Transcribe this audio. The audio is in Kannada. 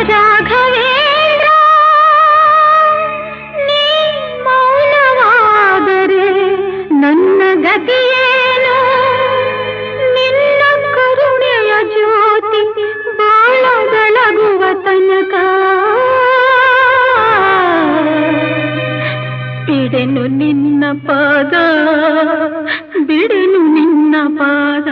ರಾಘವೇಂದ್ರ ನೀ ಮೌನವಾದರೆ ನನ್ನ ಗತಿಯೇನು ನಿನ್ನ ಕರುಣೆಯ ಜ್ಯೋತಿ ಬಾಳ ಬೆಳಗುವ ತನಕ ಬಿಡೆನು ನಿನ್ನ ಪಾದ ಬಿಡೆನು ನಿನ್ನ ಪಾದ